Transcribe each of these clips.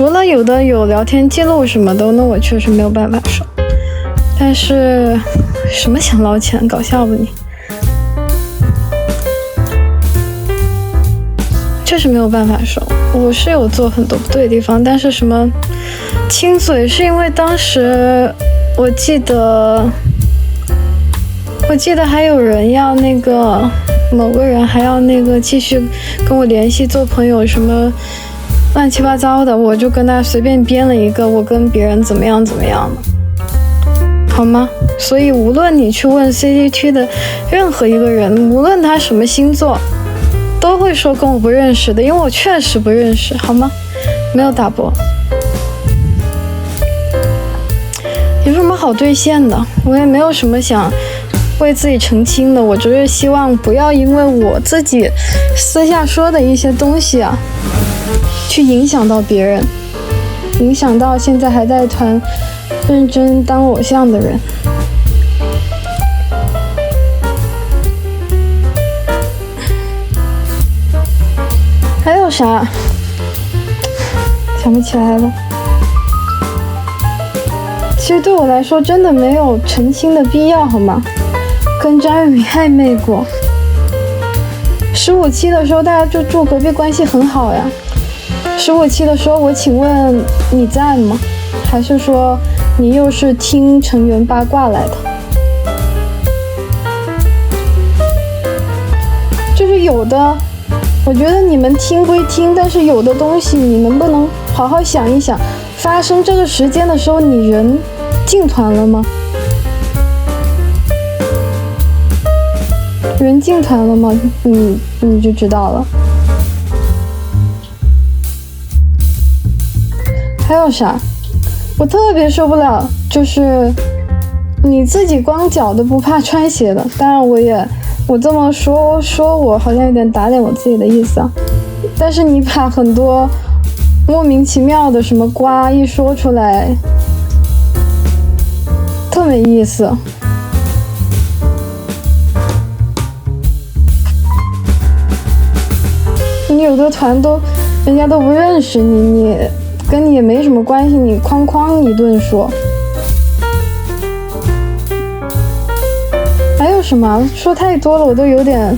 除了有的有聊天记录什么的，那我确实没有办法收。但是什么想捞钱，搞笑吧你？确实没有办法收。我是有做很多不对的地方，但是什么亲嘴是因为当时我记得还有人要那个某个人还要那个继续跟我联系做朋友什么乱七八糟的，我就跟他随便编了一个我跟别人怎么样的，好吗？所以无论你去问 CCT 的任何一个人，无论他什么星座，都会说跟我不认识的，因为我确实不认识，好吗？没有打波。有什么好兑现的？我也没有什么想为自己澄清的，我只是希望不要因为我自己私下说的一些东西啊，去影响到别人，影响到现在还在团认真当偶像的人。还有啥？想不起来了。其实对我来说真的没有澄清的必要，好吗？跟张宇暧昧过，15期的时候大家就住隔壁，关系很好呀。15期的时候我请问你在吗？还是说你又是听成员八卦来的？就是有的我觉得你们听归听，但是有的东西你能不能好好想一想，发生这个时间的时候你人进团了吗？人进团了吗？你就知道了。还有啥？我特别受不了，就是你自己光脚的不怕穿鞋的。当然我这么说我好像有点打脸我自己的意思啊。但是你把很多莫名其妙的什么瓜一说出来，特没意思。你有的团人家都不认识你，你跟你也没什么关系，你哐一顿说。还有什么？说太多了，我都有点。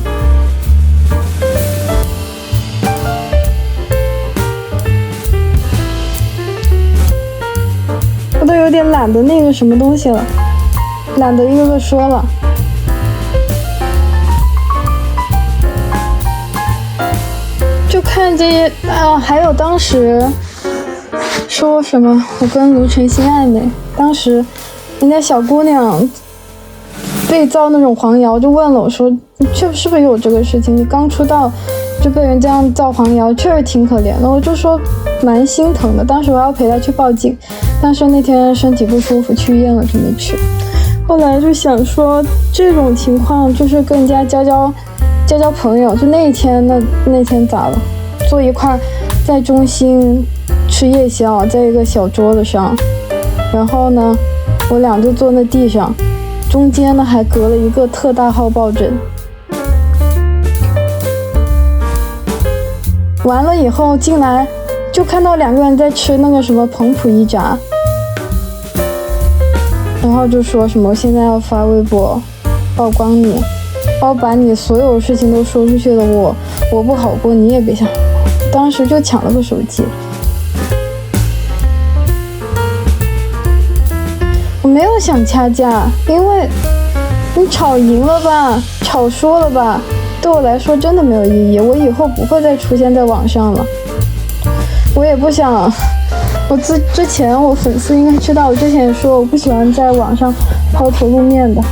我都有点懒得那个什么东西了，懒得一个个说了。就看这些啊，还有当时说什么我跟卢晨曦暧昧，当时人家小姑娘被造那种黄谣，就问了我说是不是有这个事情？你刚出道就被人这样造黄谣，确实挺可怜的。我就说蛮心疼的，当时我要陪她去报警，但是那天身体不舒服去医院了就没去。后来就想说这种情况就是跟人家交交朋友，就那天咋了？坐一块在中心吃夜宵，在一个小桌子上，然后呢，我俩就坐那地上，中间呢还隔了一个特大号抱枕。完了以后进来，就看到两个人在吃那个什么彭浦一炸，然后就说什么现在要发微博曝光你。要把你所有事情都说出去的，我不好过，你也别想。当时就抢了个手机。我没有想掐架，因为你吵赢了吧，吵输了吧，对我来说真的没有意义。我以后不会再出现在网上了。我也不想，之前我粉丝应该知道，我之前也说我不喜欢在网上抛头露面的。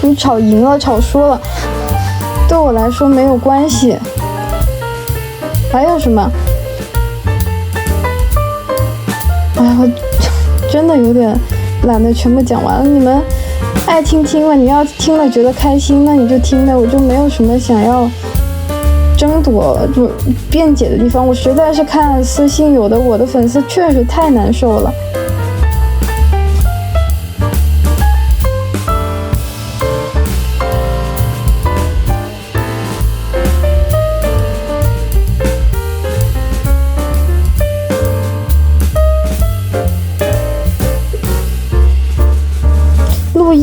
你吵赢了吵输了对我来说没有关系。还有什么？哎呀，我真的有点懒得全部讲完了。你们爱听听了，你要听了觉得开心那你就听的，我就没有什么想要争夺就辩解的地方。我实在是看私信，有的我的粉丝确实太难受了。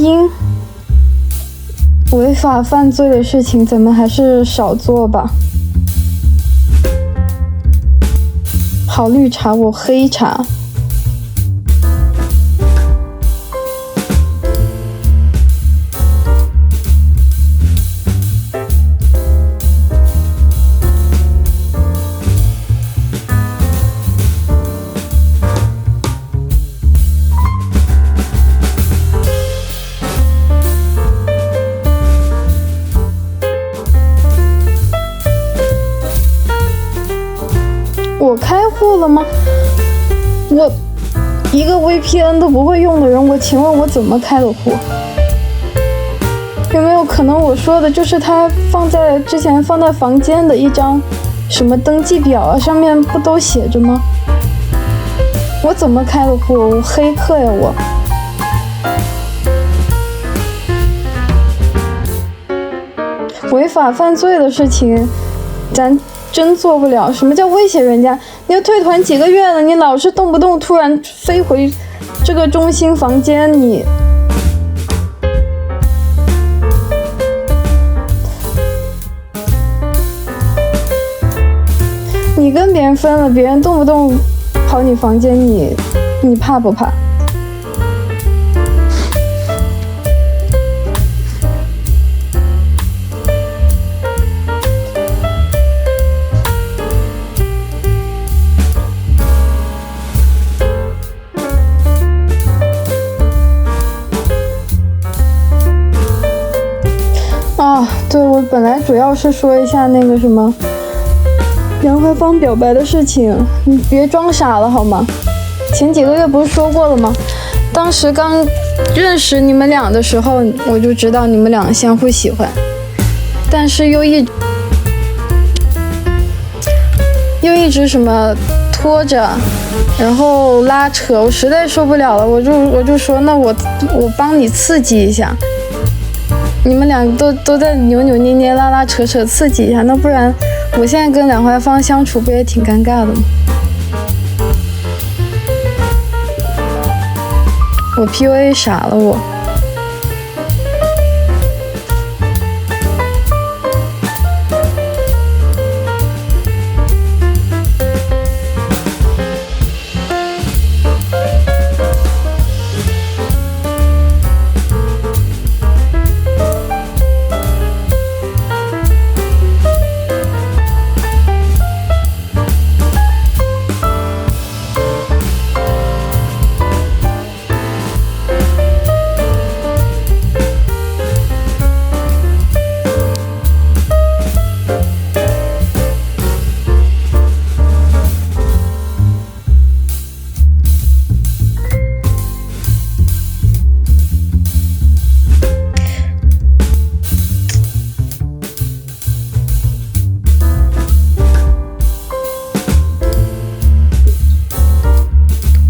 因，违法犯罪的事情咱们还是少做吧。好绿茶，我黑茶。我开户了吗？我一个 VPN 都不会用的人，我请问我怎么开的户？有没有可能我说的就是他之前放在房间的一张什么登记表啊，上面不都写着吗？我怎么开的户？我黑客呀我！违法犯罪的事情，咱真做不了。什么叫威胁人家？你要退团几个月了，你老是动不动突然飞回这个中心房间，你跟别人分了，别人动不动跑你房间，你怕不怕？对，我本来主要是说一下那个什么杨怀芳表白的事情，你别装傻了好吗？前几个月不是说过了吗？当时刚认识你们俩的时候，我就知道你们俩相互喜欢，但是又一直什么拖着，然后拉扯，我实在受不了了，我就说那我帮你刺激一下。你们俩都在扭扭捏捏拉拉扯扯刺激一下，那不然我现在跟梁怀芳相处不也挺尴尬的吗？我 PUA 傻了我。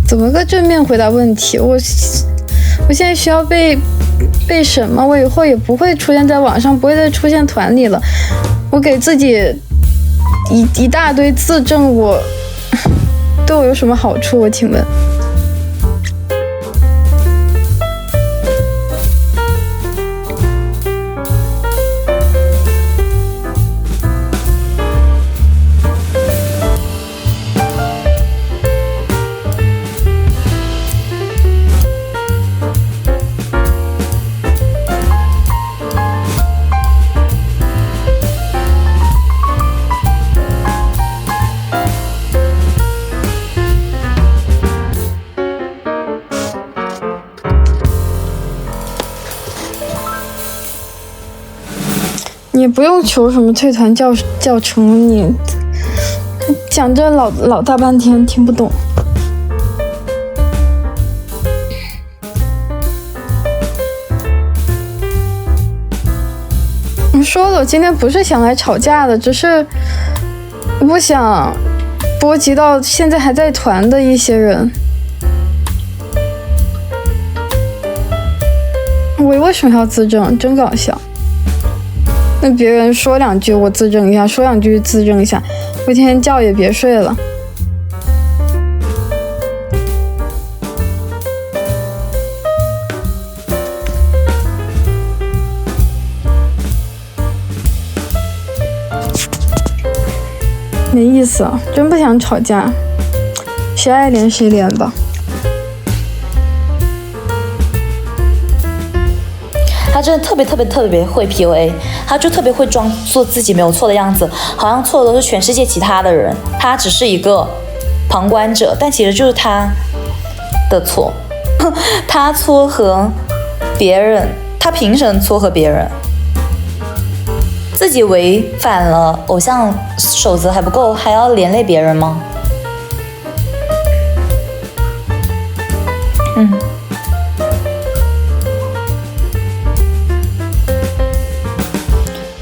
怎么个正面回答问题？我现在需要被审吗？我以后也不会出现在网上，不会再出现团里了。我给自己一大堆自证，对我有什么好处？我请问。你不用求什么退团教程，你讲这老大半天听不懂。我说了，我今天不是想来吵架的，只是不想波及到现在还在团的一些人。我为什么要自证？真搞笑。那别人说两句我自证一下，说两句自证一下，我天天觉也别睡了。没意思啊，真不想吵架，谁爱连谁连吧。他真的特别会 PUA， 他就特别会装作自己没有错的样子，好像错的都是全世界其他的人，他只是一个旁观者，但其实就是他的错。他撮合别人，他凭什么撮合别人？自己违反了偶像守则还不够，还要连累别人吗？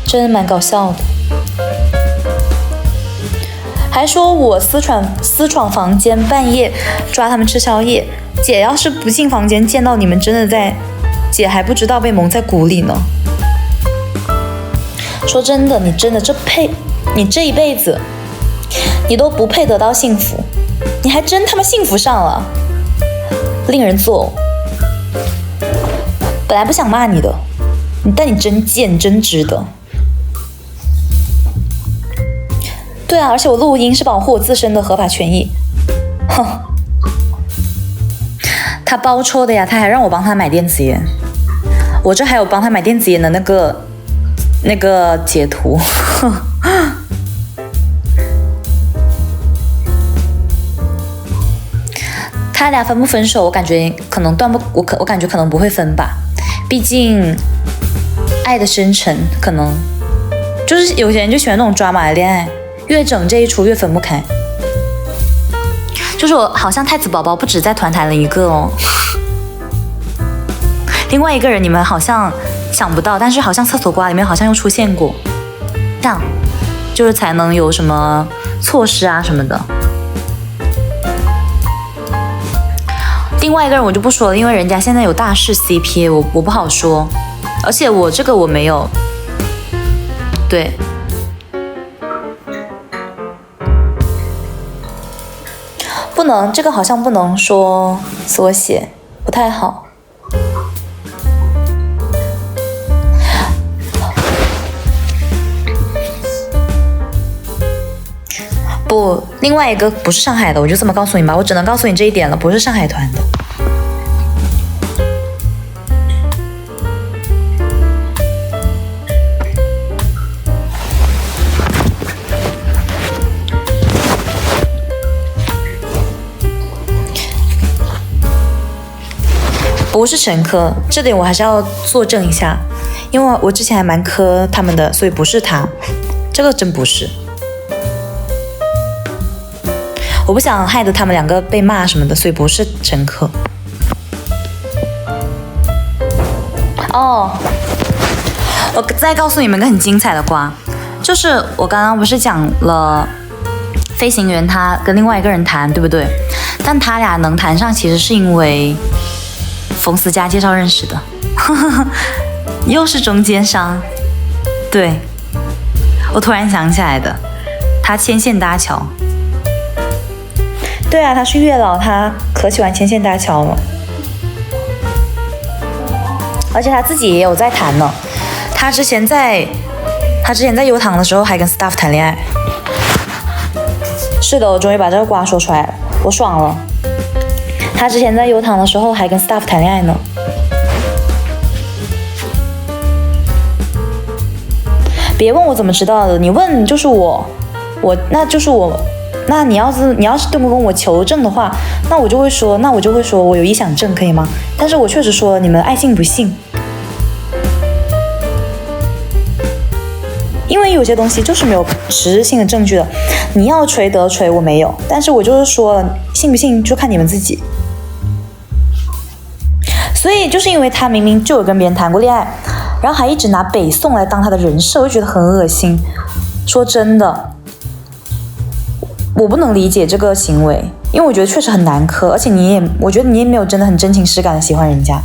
真的蛮搞笑的。还说我私闯房间，半夜抓他们吃宵夜。姐要是不进房间，见到你们真的在，姐还不知道被蒙在鼓里呢。说真的，你真的你这一辈子，你都不配得到幸福，你还真他妈幸福上了，令人作呕。本来不想骂你的，但你真贱，真值得。对啊，而且我录音是保护我自身的合法权益。哼，他包抽的呀，他还让我帮他买电子烟，我这还有帮他买电子烟的那个截图。他俩分不分手，我感觉可能我感觉可能不会分吧，毕竟爱的深沉，可能就是有些人就喜欢那种抓马的恋爱。越整这一出越分不开，就是我好像太子宝宝不止在团谈了一个哦，另外一个人你们好像想不到，但是好像厕所瓜里面好像又出现过，这样就是才能有什么措施啊什么的。另外一个人我就不说了，因为人家现在有大势 CP， 我不好说，而且我这个我没有，对。不能，这个好像不能说缩写，不太好。不，另外一个不是上海的，我就这么告诉你吧，我只能告诉你这一点了，不是上海团的。不是陈科，这点我还是要作证一下，因为我之前还蛮磕他们的，所以不是他，这个真不是。我不想害得他们两个被骂什么的，所以不是陈科。哦，我再告诉你们个很精彩的瓜，就是我刚刚不是讲了飞行员他跟另外一个人谈，对不对？但他俩能谈上，其实是因为冯思佳介绍认识的，又是中间商。对，我突然想起来的，他牵线搭桥。对啊，他是月老，他可喜欢牵线搭桥了，而且他自己也有在谈呢。他之前在优唐的时候还跟 staff 谈恋爱。是的，我终于把这个瓜说出来了，我爽了。他之前在优唐的时候还跟 staff 谈恋爱呢。别问我怎么知道的，你问就是那就是我。那你要是跟我求证的话，那我就会说我有臆想症，可以吗？但是我确实说了，你们爱信不信。因为有些东西就是没有实质性的证据的，你要锤得锤，我没有，但是我就是说信不信就看你们自己。所以就是因为他明明就有跟别人谈过恋爱，然后还一直拿北宋来当他的人设，我就觉得很恶心。说真的，我不能理解这个行为，因为我觉得确实很难磕，而且我觉得你也没有真的很真情实感的喜欢人家。